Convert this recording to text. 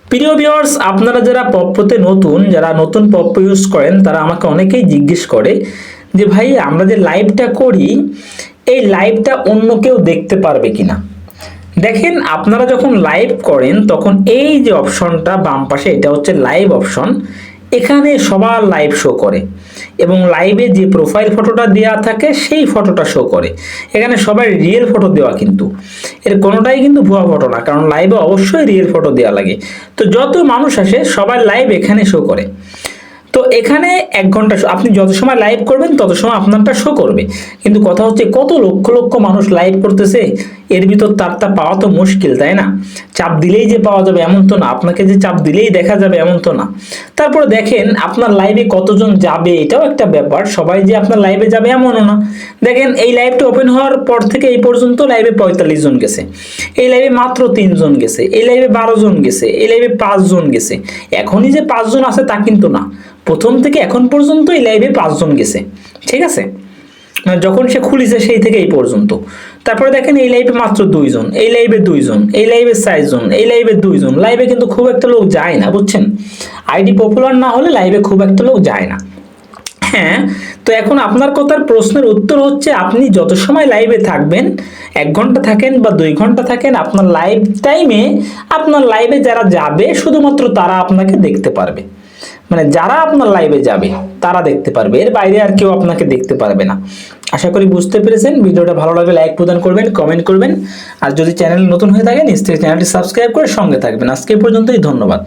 প্রিয় ভিউয়ার্স, আপনারা যারা পপ্পোতে নতুন, যারা নতুন পপ্পো ইউজ করেন, তারা আমাকে অনেকেই জিজ্ঞেস করে যে ভাই আমরা যে লাইভটা করি, এই লাইভটা অন্য কেউ দেখতে পারবে কিনা। দেখেন, আপনারা যখন লাইভ করেন তখন এই যে অপশনটা বাম পাশে, এটা হচ্ছে লাইভ অপশন। এখানে সবার লাইভ শো করে এবং লাইভে যে প্রোফাইল ফটোটা দেওয়া থাকে সেই ফটোটা শো করে। এখানে সবাই রিয়েল ফটো দেওয়া, কিন্তু এর কোনোটাই কিন্তু ভুয়া ফটো না, কারণ লাইভে অবশ্যই রিয়েল ফটো দেওয়া লাগে। তো যত মানুষ আসে সবার লাইভ এখানে শো করে। তো এখানে 1 ঘন্টা আপনি যত সময় লাইভ করবেন তত সময় আপনারটা শো করবে। কিন্তু কথা হচ্ছে, কত লক্ষ লক্ষ মানুষ লাইভ করতেছে, এর ভিতর তারটা পাওয়া তো মুশকিল, তাই না? চাপ দিলেই যে পাওয়া যাবে এমন তো না, আপনাকে যে চাপ দিলেই দেখা যাবে এমন তো না। তারপরে দেখেন আপনার লাইভে কতজন যাবে, এটাও একটা ব্যাপার। সবাই যে আপনার লাইভে যাবে এমনও না। দেখেন, এই লাইভটা ওপেন হওয়ার পর থেকে এই পর্যন্ত লাইভে 45 জন গেছে, এই লাইভে মাত্র 3 জন গেছে, এই লাইভে 12 জন গেছে, এই লাইভে 5 জন গেছে। এখনই যে 5 জন আছে তা কিন্তু না, প্রথম থেকে এখন পর্যন্ত এই লাইভে 5 জন গেছে। ঠিক আছে, মানে যখন সে খুলিছে সেই থেকে এই পর্যন্ত। তারপরে দেখেন এই লাইভে মাত্র 2 জন, এই লাইভে 2 জন, এই লাইভে 4 জন, এই লাইভে 2 জন। লাইভে কিন্তু খুব একটা লোক যায় না, বুঝছেন? আইডি পপুলার না হলে লাইভে খুব একটা লোক যায় না। হ্যাঁ, তো এখন আপনার কথার প্রশ্নের উত্তর হচ্ছে, আপনি যত সময় লাইভে থাকবেন, 1 ঘন্টা থাকেন বা 2 ঘন্টা থাকেন, আপনার লাইভ টাইমে আপনার লাইভে যারা যাবে শুধুমাত্র তারা আপনাকে দেখতে পারবে। মানে যারা আপনার লাইভে যাবে তারা দেখতে পারবে, এর বাইরে আর কেউ আপনাকে দেখতে পারবে না। আশা করি বুঝতে পেরেছেন। ভিডিওটা ভালো লাগলে লাইক প্রদান করবেন, কমেন্ট করবেন, আর যদি চ্যানেল নতুন হয়ে থাকে নিশ্চয়ই চ্যানেলটি সাবস্ক্রাইব করে সঙ্গে থাকবেন। আজকে পর্যন্তই, ধন্যবাদ।